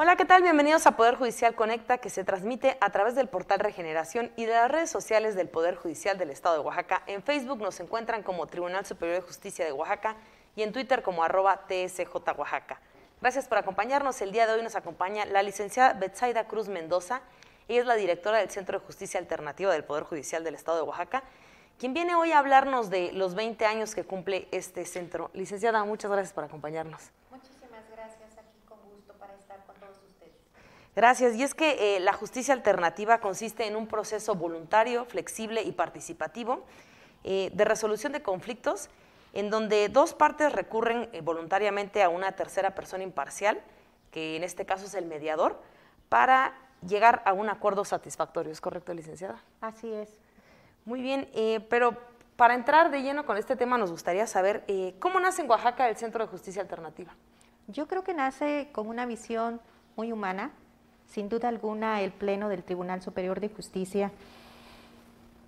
Hola, ¿qué tal? Bienvenidos a Poder Judicial Conecta, que se transmite a través del portal Regeneración y de las redes sociales del Poder Judicial del Estado de Oaxaca. En Facebook nos encuentran como Tribunal Superior de Justicia de Oaxaca y en Twitter como @TSJ Oaxaca. Gracias por acompañarnos. El día de hoy nos acompaña la licenciada Betsaida Cruz Mendoza. Ella es la directora del Centro de Justicia Alternativa del Poder Judicial del Estado de Oaxaca, quien viene hoy a hablarnos de los 20 años que cumple este centro. Licenciada, muchas gracias por acompañarnos. Muchísimas gracias, aquí con gusto para estar con todos ustedes. Gracias. Y es que la justicia alternativa consiste en un proceso voluntario, flexible y participativo de resolución de conflictos, en donde dos partes recurren voluntariamente a una tercera persona imparcial, que en este caso es el mediador, para llegar a un acuerdo satisfactorio. ¿Es correcto, licenciada? Así es. Muy bien, pero para entrar de lleno con este tema nos gustaría saber cómo nace en Oaxaca el Centro de Justicia Alternativa. Yo creo que nace con una visión muy humana. Sin duda alguna, el Pleno del Tribunal Superior de Justicia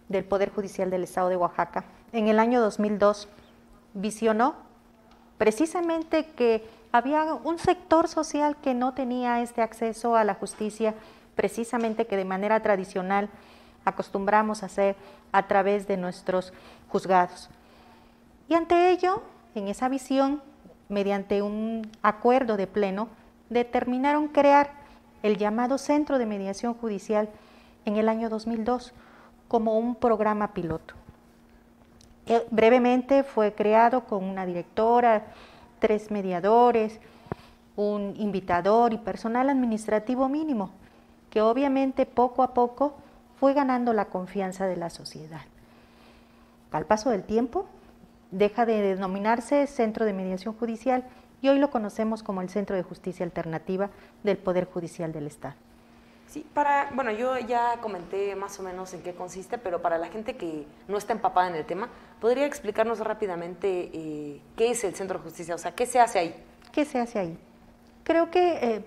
del Poder Judicial del Estado de Oaxaca, en el año 2002, visionó precisamente que había un sector social que no tenía este acceso a la justicia, precisamente que de manera tradicional acostumbramos a hacer a través de nuestros juzgados. Y ante ello, en esa visión, mediante un acuerdo de pleno, determinaron crear el llamado Centro de Mediación Judicial en el año 2002 como un programa piloto. Brevemente fue creado con una directora, 3 mediadores, un invitador y personal administrativo mínimo, que obviamente poco a poco fue ganando la confianza de la sociedad. Al paso del tiempo, deja de denominarse Centro de Mediación Judicial y hoy lo conocemos como el Centro de Justicia Alternativa del Poder Judicial del Estado. Sí, bueno, yo ya comenté más o menos en qué consiste, pero para la gente que no está empapada en el tema, ¿podría explicarnos rápidamente qué es el Centro de Justicia? O sea, ¿qué se hace ahí? ¿Qué se hace ahí? Creo que,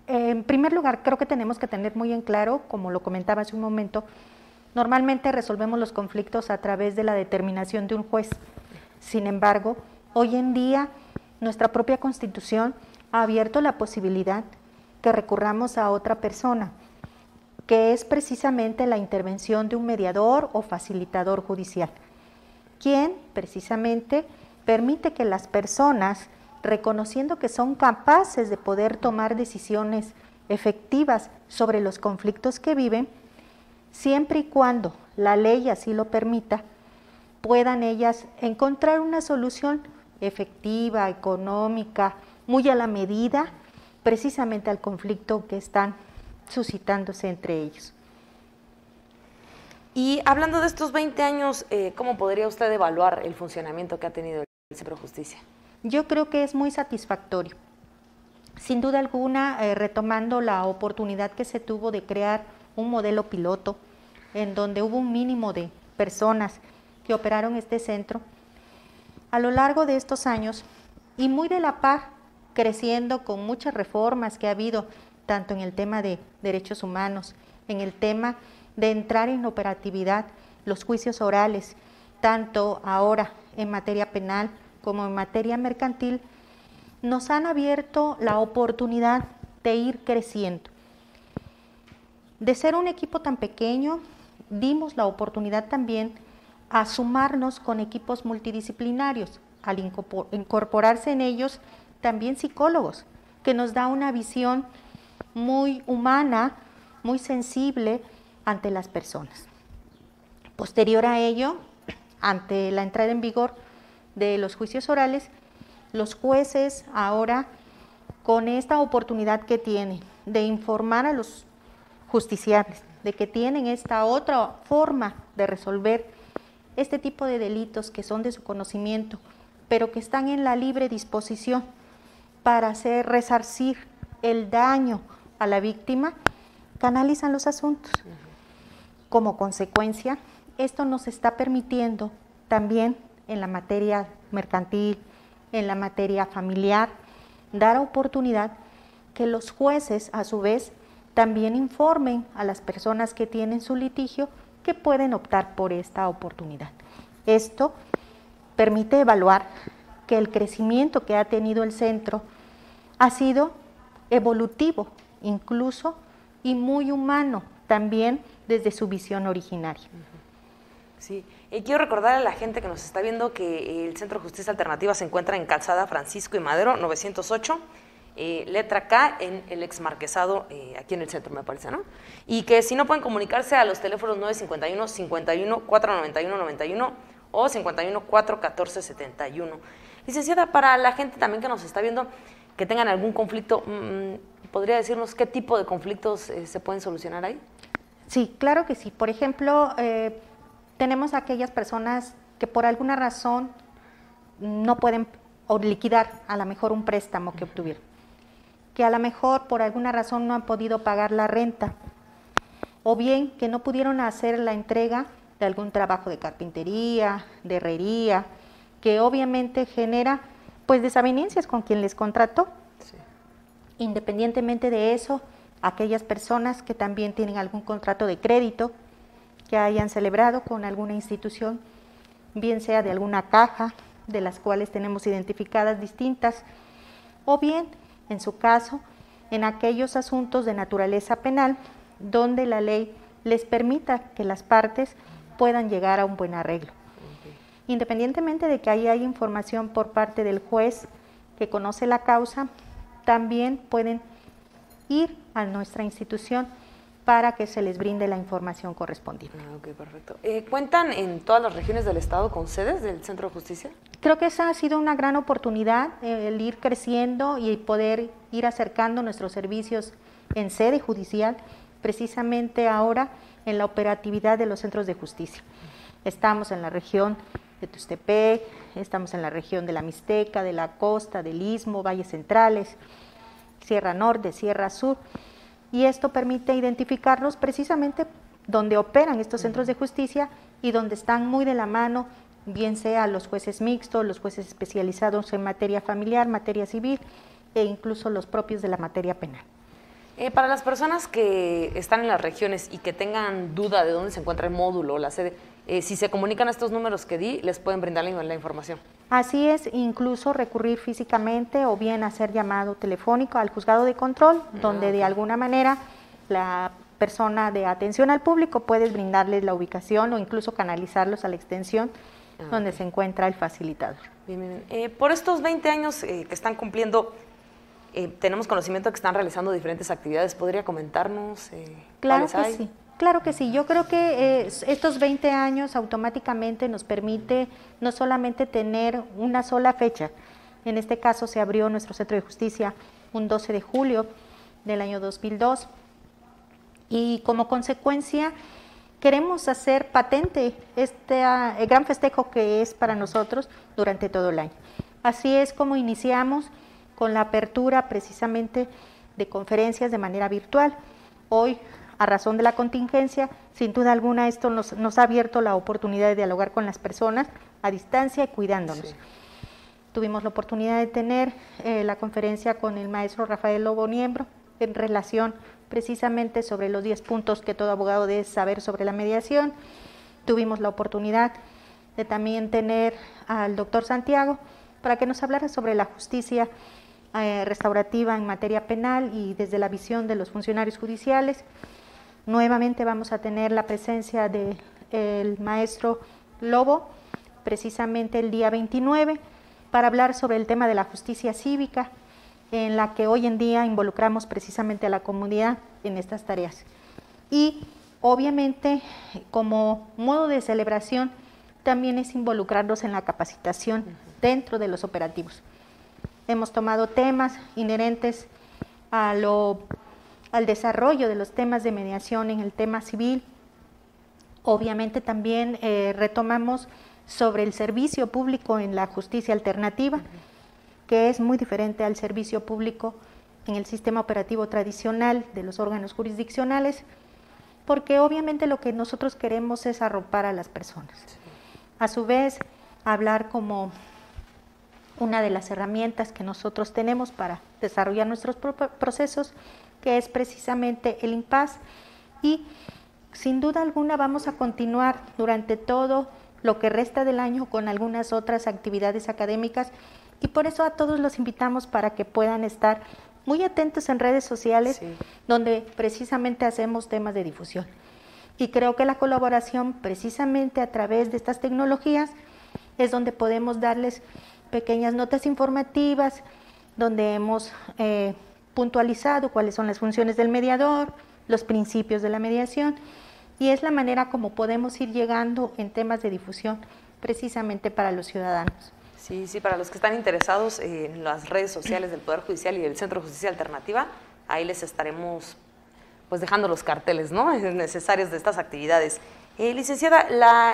en primer lugar, creo que tenemos que tener muy en claro, como lo comentaba hace un momento, normalmente resolvemos los conflictos a través de la determinación de un juez. Sin embargo, hoy en día, nuestra propia Constitución ha abierto la posibilidad que recurramos a otra persona, que es precisamente la intervención de un mediador o facilitador judicial, quien precisamente permite que las personas, reconociendo que son capaces de poder tomar decisiones efectivas sobre los conflictos que viven, siempre y cuando la ley así lo permita, puedan ellas encontrar una solución efectiva, económica, muy a la medida, precisamente al conflicto que están suscitándose entre ellos. Y hablando de estos 20 años, ¿cómo podría usted evaluar el funcionamiento que ha tenido el Centro de Justicia? Yo creo que es muy satisfactorio. Sin duda alguna, retomando la oportunidad que se tuvo de crear un modelo piloto, en donde hubo un mínimo de personas que operaron este centro, a lo largo de estos años, y muy de la par, creciendo con muchas reformas que ha habido, tanto en el tema de derechos humanos, en el tema de entrar en operatividad los juicios orales, tanto ahora en materia penal como en materia mercantil, nos han abierto la oportunidad de ir creciendo. De ser un equipo tan pequeño, dimos la oportunidad también a sumarnos con equipos multidisciplinarios, al incorporarse en ellos también psicólogos, que nos da una visión muy humana, muy sensible ante las personas. Posterior a ello, ante la entrada en vigor de los juicios orales, los jueces ahora, con esta oportunidad que tienen de informar a los justiciables de que tienen esta otra forma de resolver este tipo de delitos que son de su conocimiento, pero que están en la libre disposición para hacer resarcir el daño a la víctima, canalizan los asuntos. Como consecuencia, esto nos está permitiendo también en la materia mercantil, en la materia familiar, dar oportunidad que los jueces, a su vez, también informen a las personas que tienen su litigio que pueden optar por esta oportunidad. Esto permite evaluar que el crecimiento que ha tenido el centro ha sido evolutivo incluso y muy humano también desde su visión originaria. Sí, quiero recordar a la gente que nos está viendo que el Centro de Justicia Alternativa se encuentra en Calzada Francisco y Madero 908, letra K, en el ex marquesado, aquí en el centro me parece, ¿no? Y que si no pueden comunicarse a los teléfonos 951 51 491 91 o 51 414 71. Licenciada, para la gente también que nos está viendo, que tengan algún conflicto, ¿podría decirnos qué tipo de conflictos se pueden solucionar ahí? Sí, claro que sí. Por ejemplo, tenemos aquellas personas que por alguna razón no pueden liquidar a lo mejor un préstamo que obtuvieron, que a lo mejor por alguna razón no han podido pagar la renta, o bien que no pudieron hacer la entrega de algún trabajo de carpintería, de herrería, que obviamente genera pues desavenencias con quien les contrató. Sí. Independientemente de eso, aquellas personas que también tienen algún contrato de crédito que hayan celebrado con alguna institución, bien sea de alguna caja, de las cuales tenemos identificadas distintas, o bien, en su caso, en aquellos asuntos de naturaleza penal, donde la ley les permita que las partes puedan llegar a un buen arreglo. Independientemente de que ahí haya información por parte del juez que conoce la causa, también pueden ir a nuestra institución para que se les brinde la información correspondiente. Ok, perfecto. ¿Cuentan en todas las regiones del estado con sedes del Centro de Justicia? Creo que esa ha sido una gran oportunidad, el ir creciendo y poder ir acercando nuestros servicios en sede judicial, precisamente ahora en la operatividad de los centros de justicia. Estamos en la región de Tuxtepec, estamos en la región de la Mixteca, de la Costa, del Istmo, Valles Centrales, Sierra Norte, Sierra Sur, y esto permite identificarlos precisamente donde operan estos centros de justicia y donde están muy de la mano, bien sea los jueces mixtos, los jueces especializados en materia familiar, materia civil e incluso los propios de la materia penal. Para las personas que están en las regiones y que tengan duda de dónde se encuentra el módulo o la sede, si se comunican a estos números que di, les pueden brindar la información. Así es, incluso recurrir físicamente o bien hacer llamado telefónico al juzgado de control, donde de alguna manera la persona de atención al público puede brindarles la ubicación o incluso canalizarlos a la extensión donde se encuentra el facilitador. Bien. Por estos 20 años que están cumpliendo, tenemos conocimiento de que están realizando diferentes actividades. ¿Podría comentarnos cuáles hay? Sí. Claro que sí, yo creo que estos 20 años automáticamente nos permite no solamente tener una sola fecha, en este caso se abrió nuestro centro de justicia un 12 de julio del año 2002 y como consecuencia queremos hacer patente este gran festejo que es para nosotros durante todo el año. Así es como iniciamos con la apertura precisamente de conferencias de manera virtual. Hoy, a razón de la contingencia, sin duda alguna esto nos ha abierto la oportunidad de dialogar con las personas a distancia y cuidándonos. Sí. Tuvimos la oportunidad de tener la conferencia con el maestro Rafael Lobo Niembro en relación precisamente sobre los 10 puntos que todo abogado debe saber sobre la mediación. Tuvimos la oportunidad de también tener al doctor Santiago para que nos hablara sobre la justicia restaurativa en materia penal y desde la visión de los funcionarios judiciales. Nuevamente vamos a tener la presencia del maestro Lobo, precisamente el día 29, para hablar sobre el tema de la justicia cívica, en la que hoy en día involucramos precisamente a la comunidad en estas tareas. Y obviamente, como modo de celebración, también es involucrarnos en la capacitación dentro de los operativos. Hemos tomado temas inherentes al desarrollo de los temas de mediación en el tema civil. Obviamente también retomamos sobre el servicio público en la justicia alternativa, que es muy diferente al servicio público en el sistema operativo tradicional de los órganos jurisdiccionales, porque obviamente lo que nosotros queremos es arropar a las personas. A su vez, hablar como una de las herramientas que nosotros tenemos para desarrollar nuestros procesos, que es precisamente el impas, y sin duda alguna vamos a continuar durante todo lo que resta del año con algunas otras actividades académicas y por eso a todos los invitamos para que puedan estar muy atentos en redes sociales, Sí. donde precisamente hacemos temas de difusión. Y creo que la colaboración, precisamente a través de estas tecnologías, es donde podemos darles pequeñas notas informativas, donde hemos puntualizado cuáles son las funciones del mediador, los principios de la mediación, y es la manera como podemos ir llegando en temas de difusión precisamente para los ciudadanos. Sí, sí, para los que están interesados en las redes sociales del Poder Judicial y del Centro de Justicia Alternativa, ahí les estaremos pues dejando los carteles, ¿no?, necesarios de estas actividades. Licenciada,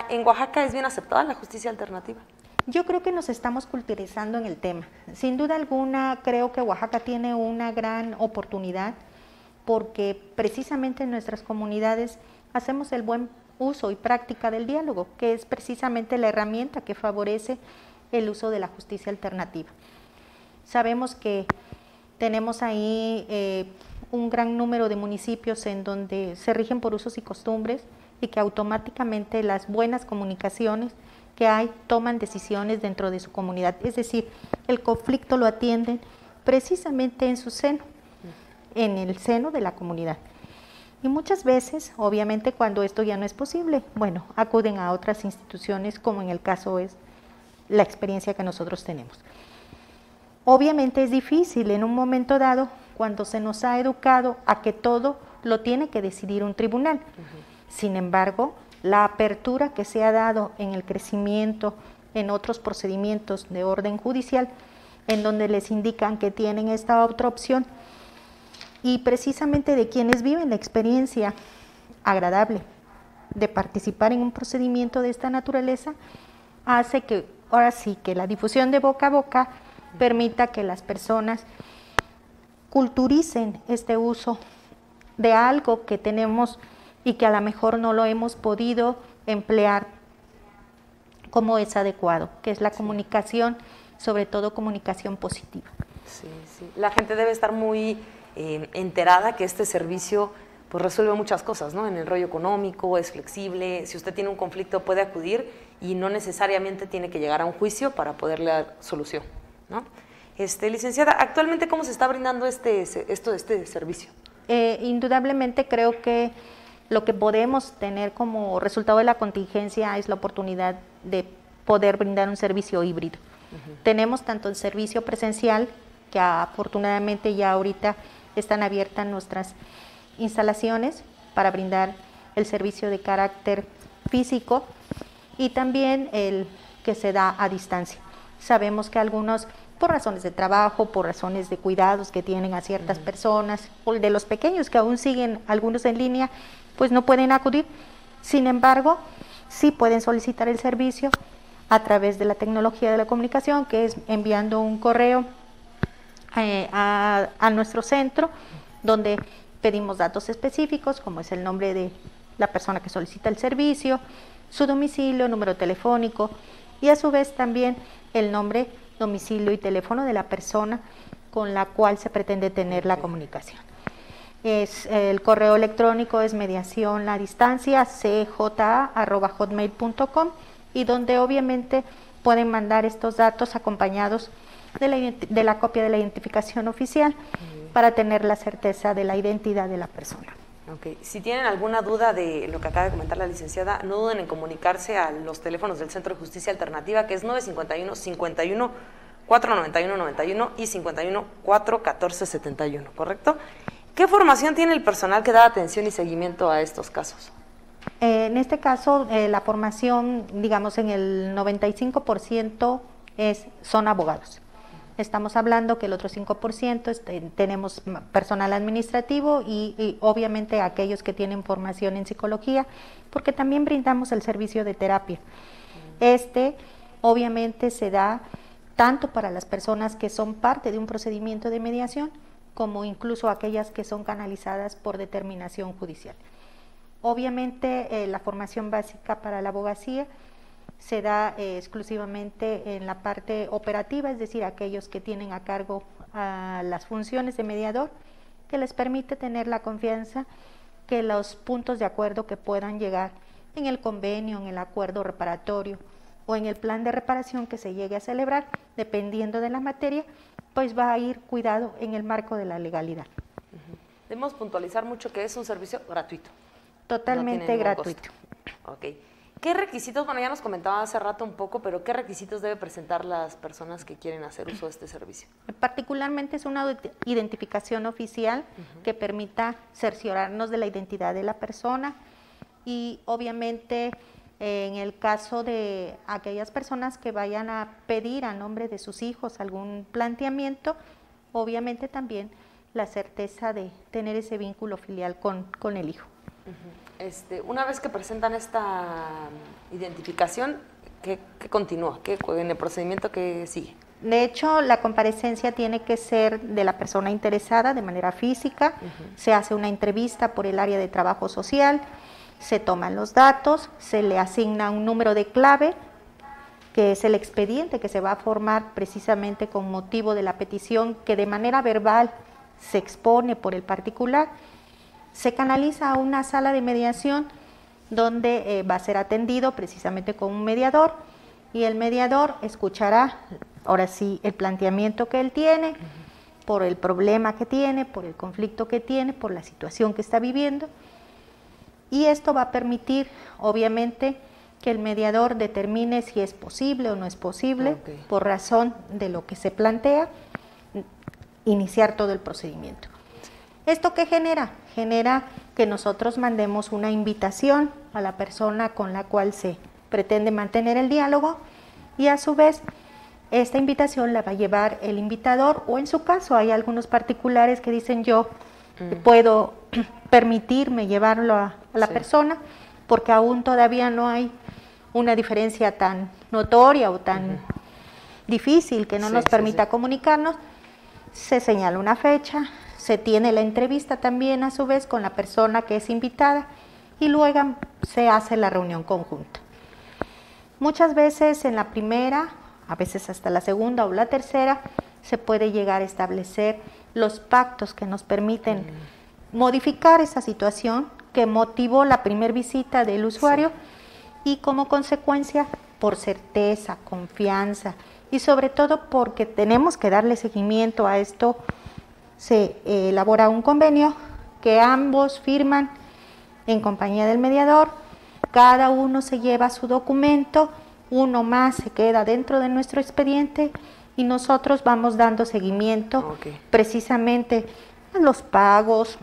¿en Oaxaca es bien aceptada la justicia alternativa? Yo creo que nos estamos culturizando en el tema. Sin duda alguna, creo que Oaxaca tiene una gran oportunidad porque precisamente en nuestras comunidades hacemos el buen uso y práctica del diálogo, que es precisamente la herramienta que favorece el uso de la justicia alternativa. Sabemos que tenemos ahí un gran número de municipios en donde se rigen por usos y costumbres y que automáticamente las buenas comunicaciones que hay toman decisiones dentro de su comunidad, es decir, el conflicto lo atienden precisamente en su seno, en el seno de la comunidad. Y muchas veces, obviamente, cuando esto ya no es posible, bueno, acuden a otras instituciones, como en el caso es la experiencia que nosotros tenemos. Obviamente es difícil en un momento dado, cuando se nos ha educado a que todo lo tiene que decidir un tribunal. Sin embargo, la apertura que se ha dado en el crecimiento en otros procedimientos de orden judicial, en donde les indican que tienen esta otra opción, y precisamente de quienes viven la experiencia agradable de participar en un procedimiento de esta naturaleza, hace que ahora sí que la difusión de boca a boca permita que las personas culturicen este uso de algo que tenemos y que a lo mejor no lo hemos podido emplear como es adecuado, que es la comunicación, sobre todo comunicación positiva. Sí, sí. La gente debe estar muy enterada que este servicio pues resuelve muchas cosas, ¿no? En el rollo económico, es flexible, si usted tiene un conflicto puede acudir y no necesariamente tiene que llegar a un juicio para poderle dar solución, ¿no? Licenciada, actualmente ¿cómo se está brindando este servicio? Indudablemente creo que lo que podemos tener como resultado de la contingencia es la oportunidad de poder brindar un servicio híbrido. Tenemos tanto el servicio presencial, que afortunadamente ya ahorita están abiertas nuestras instalaciones para brindar el servicio de carácter físico, y también el que se da a distancia. Sabemos que algunos, por razones de trabajo, por razones de cuidados que tienen a ciertas personas, o de los pequeños que aún siguen algunos en línea, pues no pueden acudir. Sin embargo, sí pueden solicitar el servicio a través de la tecnología de la comunicación, que es enviando un correo a nuestro centro, donde pedimos datos específicos, como es el nombre de la persona que solicita el servicio, su domicilio, número telefónico, y a su vez también el nombre, domicilio y teléfono de la persona con la cual se pretende tener la comunicación. El correo electrónico es mediacionladistancia@cja.hotmail.com, y donde obviamente pueden mandar estos datos acompañados de la copia de la identificación oficial para tener la certeza de la identidad de la persona. Okay. Si tienen alguna duda de lo que acaba de comentar la licenciada, no duden en comunicarse a los teléfonos del Centro de Justicia Alternativa, que es 951-51 491-91 y 51-414-71, ¿correcto? ¿Qué formación tiene el personal que da atención y seguimiento a estos casos? En este caso, la formación, digamos, en el 95% son abogados. Estamos hablando que el otro 5% tenemos personal administrativo y obviamente aquellos que tienen formación en psicología, porque también brindamos el servicio de terapia. Obviamente se da tanto para las personas que son parte de un procedimiento de mediación, como incluso aquellas que son canalizadas por determinación judicial. Obviamente la formación básica para la abogacía se da exclusivamente en la parte operativa, es decir, aquellos que tienen a cargo las funciones de mediador, que les permite tener la confianza que los puntos de acuerdo que puedan llegar en el convenio, en el acuerdo reparatorio o en el plan de reparación que se llegue a celebrar, dependiendo de la materia, pues va a ir cuidado en el marco de la legalidad. Debemos puntualizar mucho que es un servicio gratuito. Totalmente gratuito. Ok. ¿Qué requisitos, bueno, ya nos comentaba hace rato un poco, pero qué requisitos debe presentar las personas que quieren hacer uso de este servicio? Particularmente es una identificación oficial que permita cerciorarnos de la identidad de la persona y obviamente en el caso de aquellas personas que vayan a pedir a nombre de sus hijos algún planteamiento, obviamente también la certeza de tener ese vínculo filial con el hijo. Una vez que presentan esta identificación, ¿qué continúa? ¿Qué en el procedimiento que sigue? De hecho, la comparecencia tiene que ser de la persona interesada de manera física, se hace una entrevista por el área de trabajo social, se toman los datos, se le asigna un número de clave, que es el expediente que se va a formar precisamente con motivo de la petición que de manera verbal se expone por el particular. Se canaliza a una sala de mediación donde va a ser atendido precisamente con un mediador y el mediador escuchará, ahora sí, el planteamiento que él tiene, por el problema que tiene, por el conflicto que tiene, por la situación que está viviendo y esto va a permitir, obviamente, que el mediador determine si es posible o no es posible, por razón de lo que se plantea, iniciar todo el procedimiento. ¿Esto qué genera? Genera que nosotros mandemos una invitación a la persona con la cual se pretende mantener el diálogo y a su vez esta invitación la va a llevar el invitador o en su caso hay algunos particulares que dicen yo puedo permitirme llevarlo a la persona porque aún todavía no hay una diferencia tan notoria o tan difícil que no nos permita comunicarnos, se señala una fecha, se tiene la entrevista también a su vez con la persona que es invitada y luego se hace la reunión conjunta. Muchas veces en la primera, a veces hasta la segunda o la tercera, se puede llegar a establecer los pactos que nos permiten modificar esa situación que motivó la primera visita del usuario y como consecuencia, por certeza, confianza y sobre todo porque tenemos que darle seguimiento a esto, se elabora un convenio que ambos firman en compañía del mediador, cada uno se lleva su documento, uno más se queda dentro de nuestro expediente y nosotros vamos dando seguimiento precisamente a los pagos,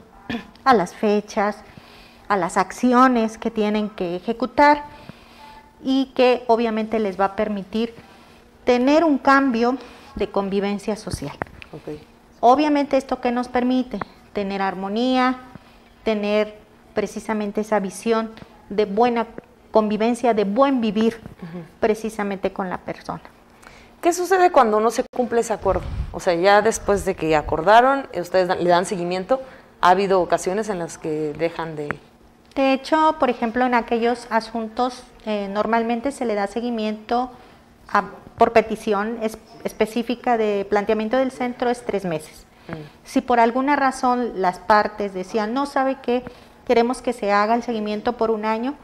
a las fechas, a las acciones que tienen que ejecutar y que obviamente les va a permitir tener un cambio de convivencia social. Obviamente esto que nos permite tener armonía, tener precisamente esa visión de buena convivencia, de buen vivir precisamente con la persona. ¿Qué sucede cuando no se cumple ese acuerdo? O sea, ya después de que acordaron, ustedes le dan seguimiento, ¿ha habido ocasiones en las que dejan de...? De hecho, por ejemplo, en aquellos asuntos normalmente se le da seguimiento por petición específica de planteamiento del centro es 3 meses. Si por alguna razón las partes decían, no, ¿sabe qué? Queremos que se haga el seguimiento por 1 año,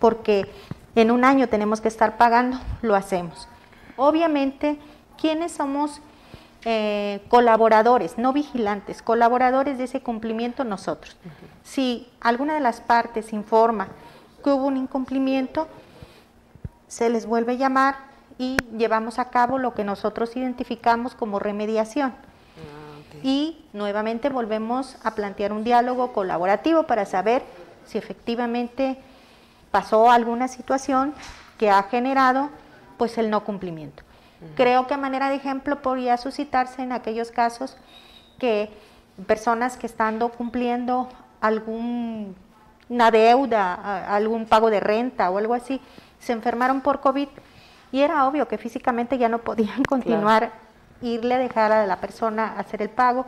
porque en 1 año tenemos que estar pagando, lo hacemos. Obviamente, ¿quiénes somos colaboradores, no vigilantes, colaboradores de ese cumplimiento? Nosotros. Si alguna de las partes informa que hubo un incumplimiento, se les vuelve a llamar y llevamos a cabo lo que nosotros identificamos como remediación. Y nuevamente volvemos a plantear un diálogo colaborativo para saber si efectivamente pasó alguna situación que ha generado pues el no cumplimiento. Creo que a manera de ejemplo podría suscitarse en aquellos casos que personas que estando cumpliendo alguna deuda, algún pago de renta o algo así, se enfermaron por COVID y era obvio que físicamente ya no podían continuar, irle a dejar a la persona hacer el pago,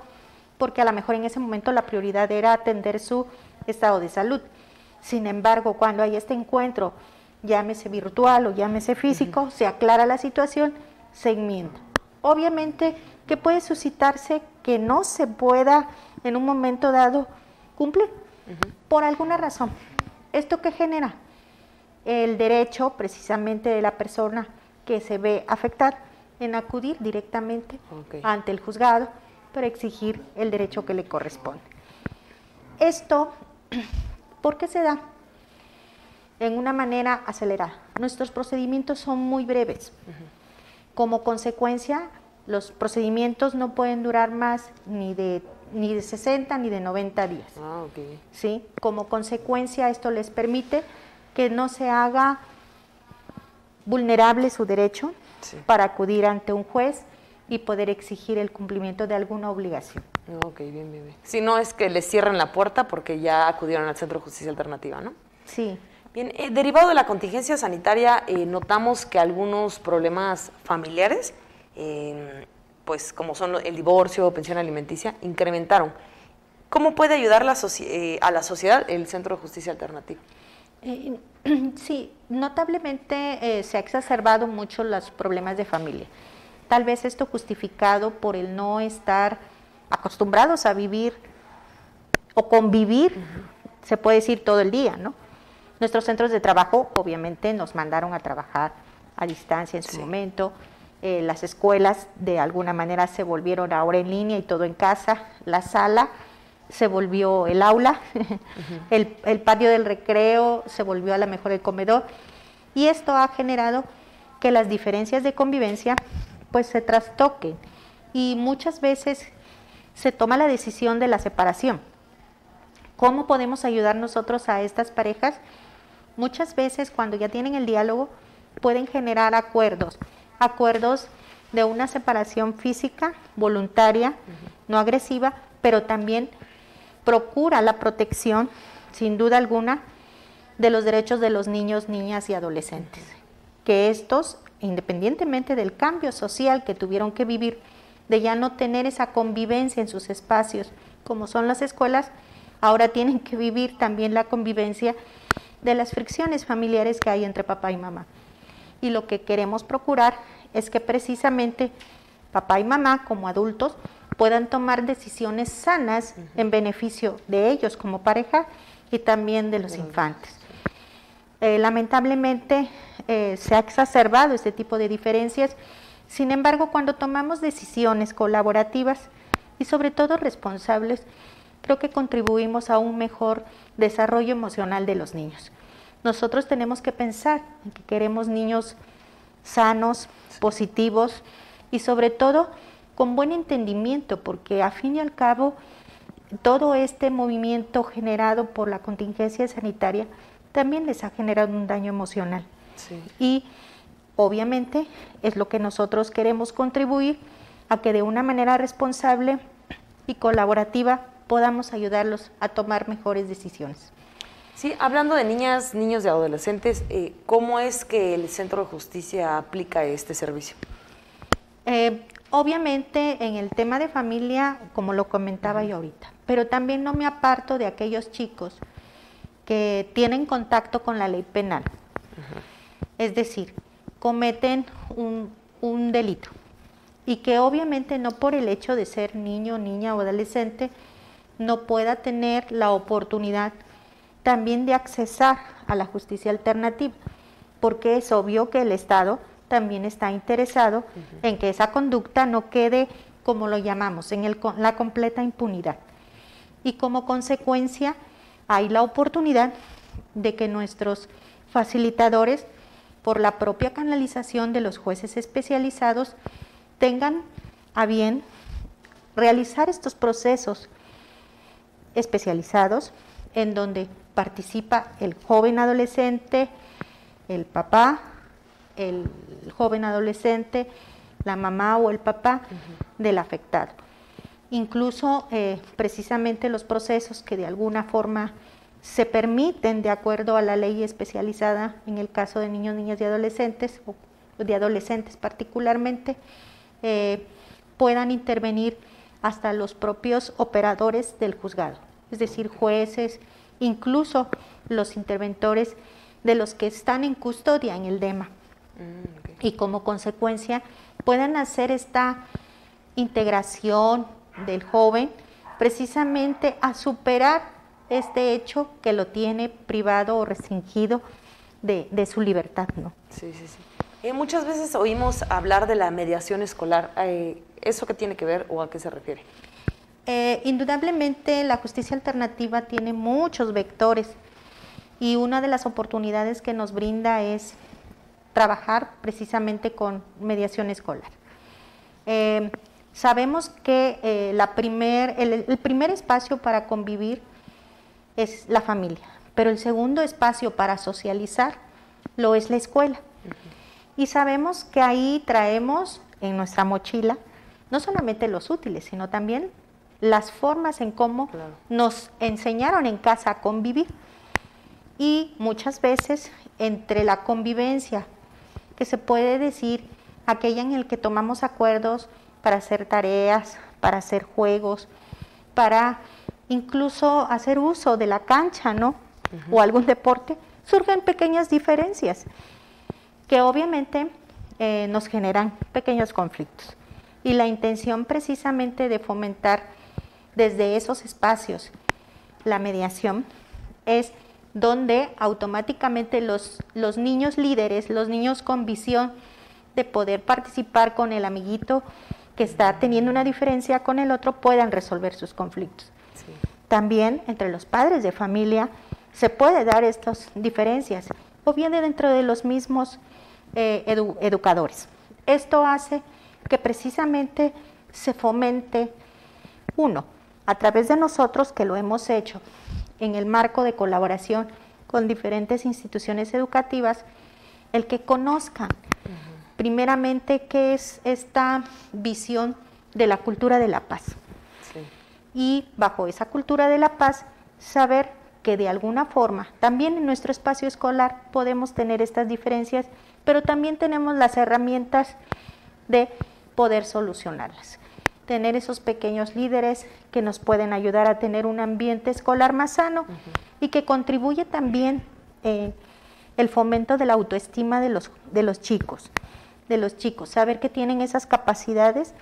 porque a lo mejor en ese momento la prioridad era atender su estado de salud. Sin embargo, cuando hay este encuentro, llámese virtual o llámese físico, se aclara la situación, se enmienda. Obviamente que puede suscitarse que no se pueda en un momento dado cumplir, por alguna razón. ¿Esto qué genera? el derecho precisamente de la persona que se ve afectada en acudir directamente ante el juzgado para exigir el derecho que le corresponde. Esto, ¿por qué se da? En una manera acelerada. Nuestros procedimientos son muy breves. Como consecuencia, los procedimientos no pueden durar más ni de 60 ni de 90 días. ¿Sí? Como consecuencia, esto les permite que no se haga vulnerable su derecho para acudir ante un juez y poder exigir el cumplimiento de alguna obligación. Bien. Si no es que les cierren la puerta porque ya acudieron al Centro de Justicia Alternativa, ¿no? Sí. Bien, derivado de la contingencia sanitaria, notamos que algunos problemas familiares, pues como son el divorcio o pensión alimenticia, incrementaron. ¿Cómo puede ayudar a la sociedad el Centro de Justicia Alternativa? Sí, notablemente se ha exacerbado mucho los problemas de familia. Tal vez esto justificado por el no estar acostumbrados a vivir o convivir, se puede decir todo el día, ¿no? Nuestros centros de trabajo obviamente nos mandaron a trabajar a distancia en su momento, las escuelas de alguna manera se volvieron ahora en línea y todo en casa, la sala se volvió el aula, el patio del recreo se volvió a lo mejor el comedor, y esto ha generado que las diferencias de convivencia pues se trastoquen y muchas veces se toma la decisión de la separación. ¿Cómo podemos ayudar nosotros a estas parejas? Muchas veces cuando ya tienen el diálogo pueden generar acuerdos de una separación física, voluntaria, no agresiva, pero también procura la protección, sin duda alguna, de los derechos de los niños, niñas y adolescentes. Que estos, independientemente del cambio social que tuvieron que vivir, de ya no tener esa convivencia en sus espacios, como son las escuelas, ahora tienen que vivir también la convivencia de las fricciones familiares que hay entre papá y mamá. Y lo que queremos procurar es que precisamente papá y mamá, como adultos, puedan tomar decisiones sanas en beneficio de ellos como pareja y también de los infantes. Lamentablemente se ha exacerbado este tipo de diferencias, sin embargo, cuando tomamos decisiones colaborativas y sobre todo responsables, creo que contribuimos a un mejor desarrollo emocional de los niños. Nosotros tenemos que pensar en que queremos niños sanos, positivos y sobre todo con buen entendimiento, porque a fin y al cabo todo este movimiento generado por la contingencia sanitaria también les ha generado un daño emocional. Y obviamente es lo que nosotros queremos contribuir a que de una manera responsable y colaborativa podamos ayudarlos a tomar mejores decisiones. Sí, hablando de niñas, niños y adolescentes, ¿cómo es que el Centro de Justicia aplica este servicio? Obviamente en el tema de familia, como lo comentaba yo ahorita, pero también no me aparto de aquellos chicos que tienen contacto con la ley penal. Es decir, cometen un delito y que obviamente no por el hecho de ser niño, niña o adolescente no pueda tener la oportunidad también de accesar a la justicia alternativa, porque es obvio que el Estado también está interesado en que esa conducta no quede, como lo llamamos, en la completa impunidad. Y como consecuencia hay la oportunidad de que nuestros facilitadores, por la propia canalización de los jueces especializados, tengan a bien realizar estos procesos especializados en donde participa el joven adolescente, el papá, el joven adolescente, la mamá o el papá del afectado. Incluso precisamente los procesos que de alguna forma se permiten de acuerdo a la ley especializada en el caso de niños, niñas y adolescentes, o de adolescentes particularmente, puedan intervenir hasta los propios operadores del juzgado, es decir, jueces, incluso los interventores de los que están en custodia en el DEMA. Y como consecuencia puedan hacer esta integración del joven precisamente a superar este hecho que lo tiene privado o restringido de su libertad, ¿no? Sí, sí, sí. Muchas veces oímos hablar de la mediación escolar. ¿Eso qué tiene que ver o a qué se refiere? Indudablemente la justicia alternativa tiene muchos vectores y una de las oportunidades que nos brinda es trabajar precisamente con mediación escolar. Sabemos que el primer espacio para convivir es la familia, pero el segundo espacio para socializar lo es la escuela. Y sabemos que ahí traemos en nuestra mochila no solamente los útiles, sino también las formas en cómo nos enseñaron en casa a convivir. Y muchas veces entre la convivencia, que se puede decir aquella en la que tomamos acuerdos para hacer tareas, para hacer juegos, para incluso hacer uso de la cancha, ¿no? O algún deporte, surgen pequeñas diferencias que obviamente nos generan pequeños conflictos. Y la intención precisamente de fomentar desde esos espacios la mediación es donde automáticamente los niños líderes, los niños con visión de poder participar con el amiguito que está teniendo una diferencia con el otro, puedan resolver sus conflictos. Sí. También entre los padres de familia se puede dar estas diferencias, o bien dentro de los mismos educadores. Esto hace que precisamente se fomente, uno, a través de nosotros que lo hemos hecho en el marco de colaboración con diferentes instituciones educativas, el que conozcan primeramente qué es esta visión de la cultura de la paz. Sí. Y bajo esa cultura de la paz, saber que de alguna forma, también en nuestro espacio escolar podemos tener estas diferencias, pero también tenemos las herramientas de poder solucionarlas. Tener esos pequeños líderes que nos pueden ayudar a tener un ambiente escolar más sano y que contribuye también el fomento de la autoestima de los chicos, saber que tienen esas capacidades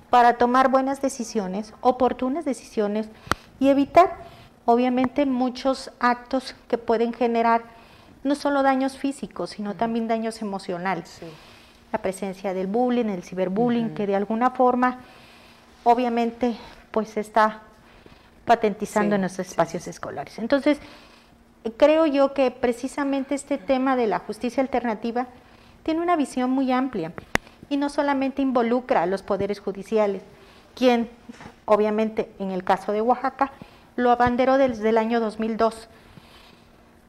para tomar buenas decisiones, oportunas decisiones y evitar, obviamente, muchos actos que pueden generar no solo daños físicos, sino también daños emocionales. Sí. La presencia del bullying, el ciberbullying, que de alguna forma, obviamente, pues se está patentizando en nuestros espacios escolares. Entonces, creo yo que precisamente este tema de la justicia alternativa tiene una visión muy amplia y no solamente involucra a los poderes judiciales, quien, obviamente, en el caso de Oaxaca, lo abanderó desde el año 2002,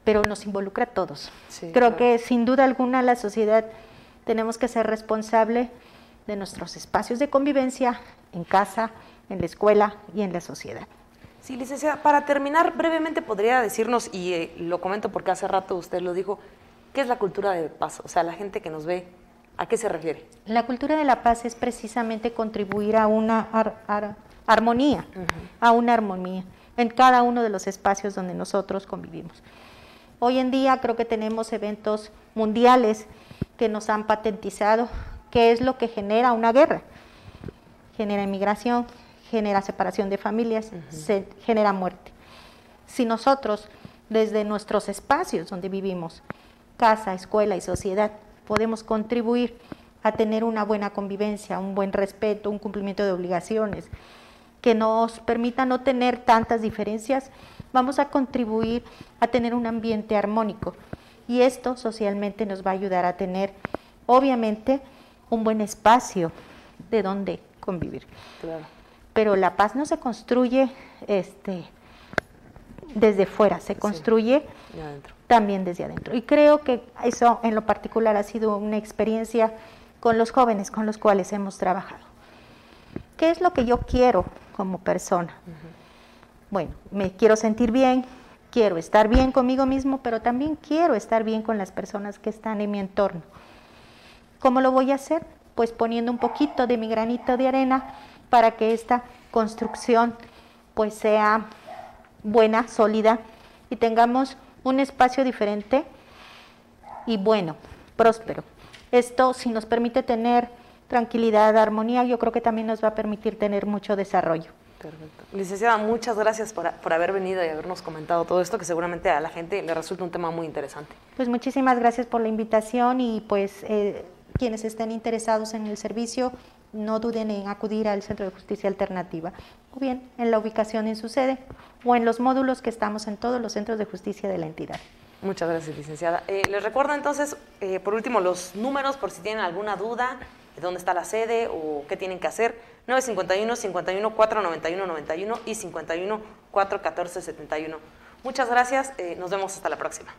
pero nos involucra a todos. Sí, creo que sin duda alguna la sociedad tenemos que ser responsable de nuestros espacios de convivencia en casa, en la escuela y en la sociedad. Sí, licenciada, para terminar, brevemente podría decirnos, y lo comento porque hace rato usted lo dijo, ¿qué es la cultura de paz? O sea, la gente que nos ve, ¿a qué se refiere? La cultura de la paz es precisamente contribuir a una armonía, a una armonía en cada uno de los espacios donde nosotros convivimos. Hoy en día creo que tenemos eventos mundiales que nos han patentizado qué es lo que genera una guerra. Genera inmigración, genera separación de familias, genera muerte. Si nosotros, desde nuestros espacios donde vivimos, casa, escuela y sociedad, podemos contribuir a tener una buena convivencia, un buen respeto, un cumplimiento de obligaciones, que nos permita no tener tantas diferencias, vamos a contribuir a tener un ambiente armónico. Y esto socialmente nos va a ayudar a tener, obviamente, un buen espacio de donde convivir. Claro. Pero la paz no se construye desde fuera, se construye también desde adentro. Y creo que eso en lo particular ha sido una experiencia con los jóvenes con los cuales hemos trabajado. ¿Qué es lo que yo quiero como persona? Bueno, me quiero sentir bien, quiero estar bien conmigo mismo, pero también quiero estar bien con las personas que están en mi entorno. ¿Cómo lo voy a hacer? Pues poniendo un poquito de mi granito de arena para que esta construcción pues sea buena, sólida y tengamos un espacio diferente y bueno, próspero. Esto, si nos permite tener tranquilidad, armonía, yo creo que también nos va a permitir tener mucho desarrollo. Perfecto. Licenciada, muchas gracias por haber venido y habernos comentado todo esto, que seguramente a la gente le resulta un tema muy interesante. Pues muchísimas gracias por la invitación y pues quienes estén interesados en el servicio, no duden en acudir al Centro de Justicia Alternativa, o bien en la ubicación en su sede, o en los módulos que estamos en todos los centros de justicia de la entidad. Muchas gracias, licenciada. Les recuerdo entonces, por último, los números por si tienen alguna duda, de dónde está la sede o qué tienen que hacer. 951-51-491-91 y 51-414-71. Muchas gracias, nos vemos hasta la próxima.